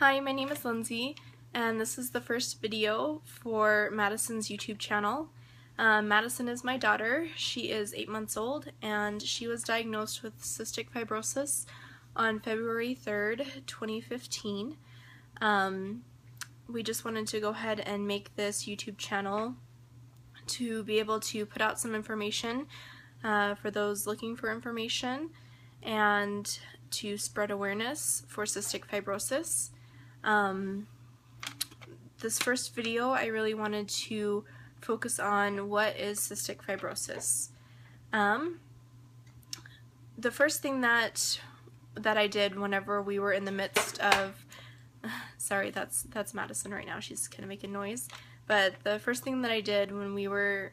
Hi, my name is Lindsay, and this is the first video for Maddison's YouTube channel. Maddison is my daughter. She is 8 months old, and she was diagnosed with cystic fibrosis on February 3rd, 2015. We just wanted to go ahead and make this YouTube channel to be able to put out some information for those looking for information and to spread awareness for cystic fibrosis. This first video I really wanted to focus on what is cystic fibrosis. The first thing that I did whenever we were in the midst of sorry, that's Maddison right now, she's kind of making noise. But the first thing that I did when we were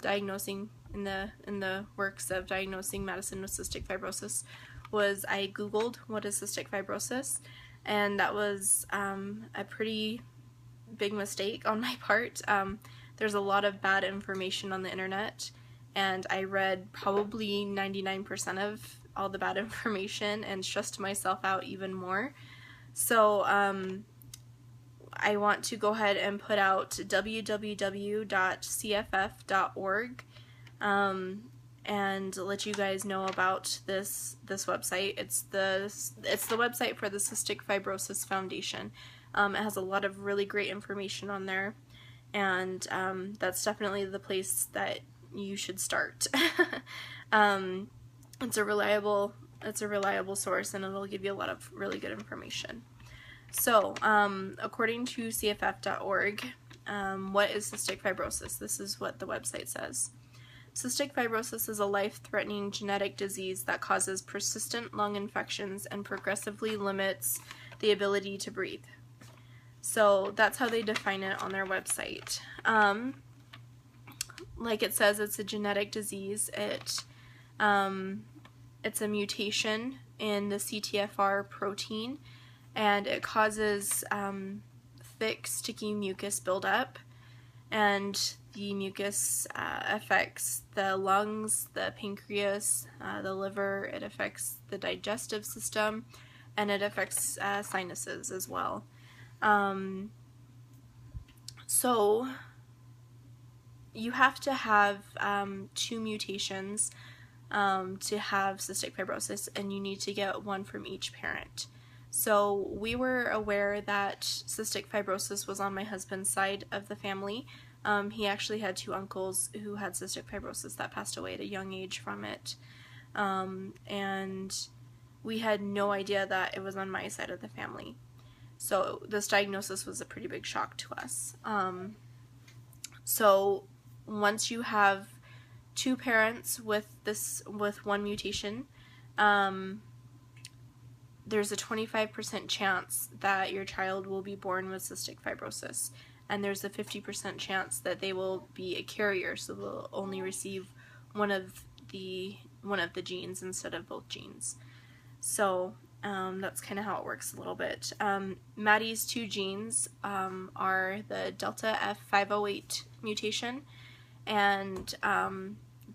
diagnosing in the works of diagnosing Maddison with cystic fibrosis was I googled what is cystic fibrosis, and that was a pretty big mistake on my part. There's a lot of bad information on the internet, and I read probably 99% of all the bad information and stressed myself out even more. So I want to go ahead and put out www.cff.org and let you guys know about this website. It's the website for the Cystic Fibrosis Foundation. It has a lot of really great information on there, and that's definitely the place that you should start. It's a reliable source, and it'll give you a lot of really good information. So, according to cff.org, what is cystic fibrosis? This is what the website says. Cystic fibrosis is a life-threatening genetic disease that causes persistent lung infections and progressively limits the ability to breathe. So that's how they define it on their website. Like it says, it's a genetic disease. It's a mutation in the CTFR protein, and it causes thick, sticky mucus buildup, and the mucus affects the lungs, the pancreas, the liver. It affects the digestive system, and it affects sinuses as well. So you have to have 2 mutations to have cystic fibrosis, and you need to get one from each parent. So we were aware that cystic fibrosis was on my husband's side of the family. He actually had 2 uncles who had cystic fibrosis that passed away at a young age from it. And we had no idea that it was on my side of the family. So this diagnosis was a pretty big shock to us. So once you have 2 parents with one mutation, there's a 25% chance that your child will be born with cystic fibrosis, and there's a 50% chance that they will be a carrier, so they'll only receive one of the genes instead of both genes. So that's kind of how it works a little bit. Maddie's 2 genes are the delta F508 mutation, and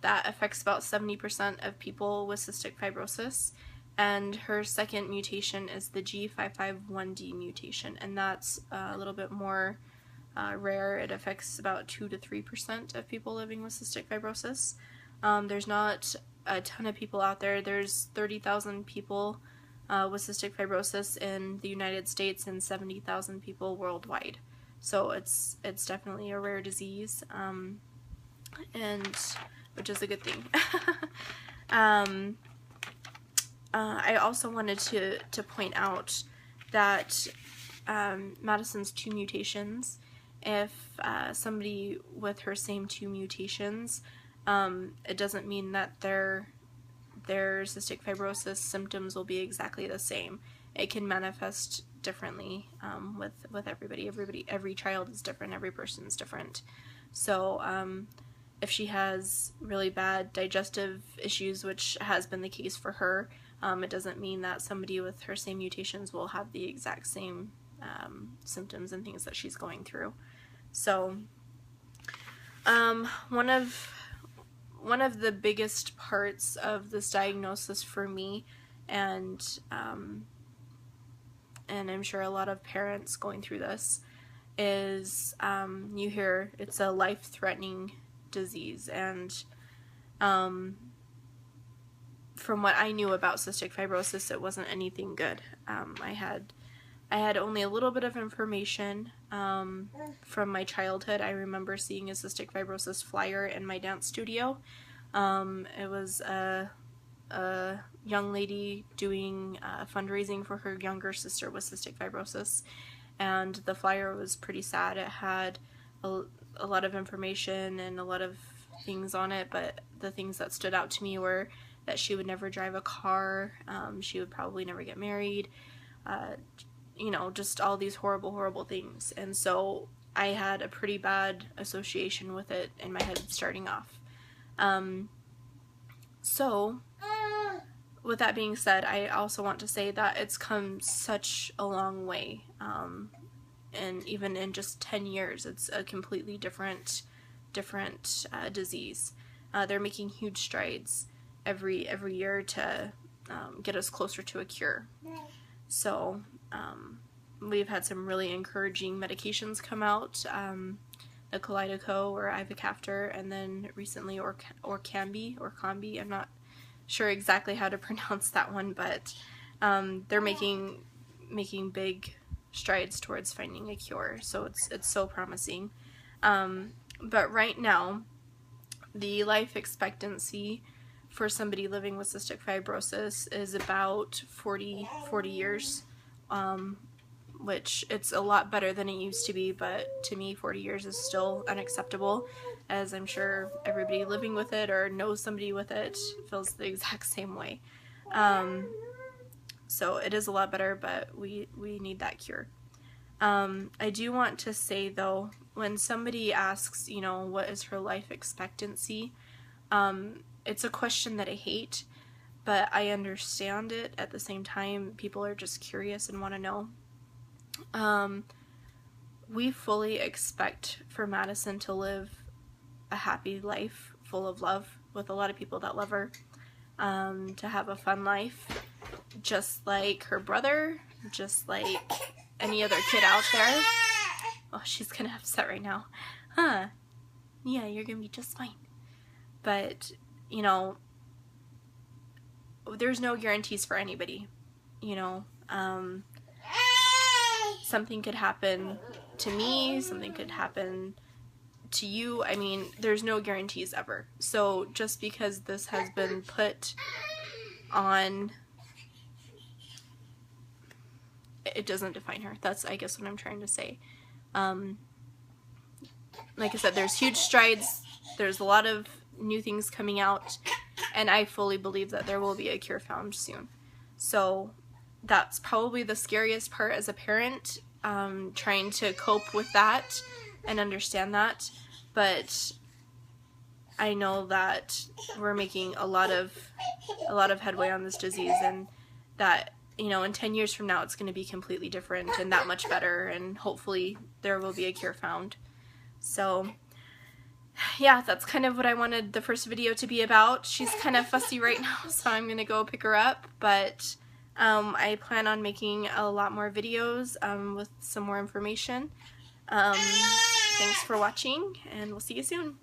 that affects about 70% of people with cystic fibrosis. And her second mutation is the G551D mutation, and that's a little bit more rare. It affects about 2 to 3% of people living with cystic fibrosis. There's not a ton of people out there. There's 30,000 people with cystic fibrosis in the United States and 70,000 people worldwide. So it's definitely a rare disease, and which is a good thing. I also wanted to point out that Maddison's 2 mutations, if somebody with her same 2 mutations, it doesn't mean that their cystic fibrosis symptoms will be exactly the same. It can manifest differently with everybody. Every child is different. Every person is different. So if she has really bad digestive issues, which has been the case for her, it doesn't mean that somebody with her same mutations will have the exact same symptoms and things that she's going through. So one of the biggest parts of this diagnosis for me and and I'm sure a lot of parents going through this, is you hear it's a life-threatening disease. And from what I knew about cystic fibrosis, it wasn't anything good. I had only a little bit of information from my childhood. I remember seeing a cystic fibrosis flyer in my dance studio. It was a young lady doing fundraising for her younger sister with cystic fibrosis, and the flyer was pretty sad. It had a lot of information and a lot of things on it, but the things that stood out to me were that she would never drive a car, she would probably never get married, you know, just all these horrible, horrible things. And so I had a pretty bad association with it in my head starting off. So with that being said, I also want to say that it's come such a long way, and even in just 10 years, it's a completely different disease. They're making huge strides every year to get us closer to a cure. So we've had some really encouraging medications come out, the Kalydeco or ivacaftor, and then recently Orkambi. I'm not sure exactly how to pronounce that one, but they're making big strides towards finding a cure. So it's so promising. But right now, the life expectancy for somebody living with cystic fibrosis is about 40 years, which it's a lot better than it used to be, but to me 40 years is still unacceptable, as I'm sure everybody living with it or knows somebody with it feels the exact same way. So it is a lot better, but we need that cure. I do want to say though, when somebody asks, you know, what is her life expectancy, it's a question that I hate, but I understand it at the same time. People are just curious and want to know. We fully expect for Maddison to live a happy life full of love with a lot of people that love her, to have a fun life, just like her brother, just like any other kid out there. Oh, she's kind of upset right now. Huh. Yeah, you're gonna be just fine. But, you know, there's no guarantees for anybody, you know. Something could happen to me, something could happen to you. I mean, there's no guarantees ever. So just because this has been put on, it doesn't define her. That's, I guess, what I'm trying to say. Like I said, there's huge strides. There's a lot of new things coming out, and I fully believe that there will be a cure found soon. So that's probably the scariest part as a parent, trying to cope with that and understand that. But I know that we're making a lot of headway on this disease, and that, you know, in 10 years from now it's going to be completely different and that much better, and hopefully there will be a cure found. So yeah, that's kind of what I wanted the first video to be about. She's kind of fussy right now, so I'm going to go pick her up, but I plan on making a lot more videos with some more information. Thanks for watching, and we'll see you soon.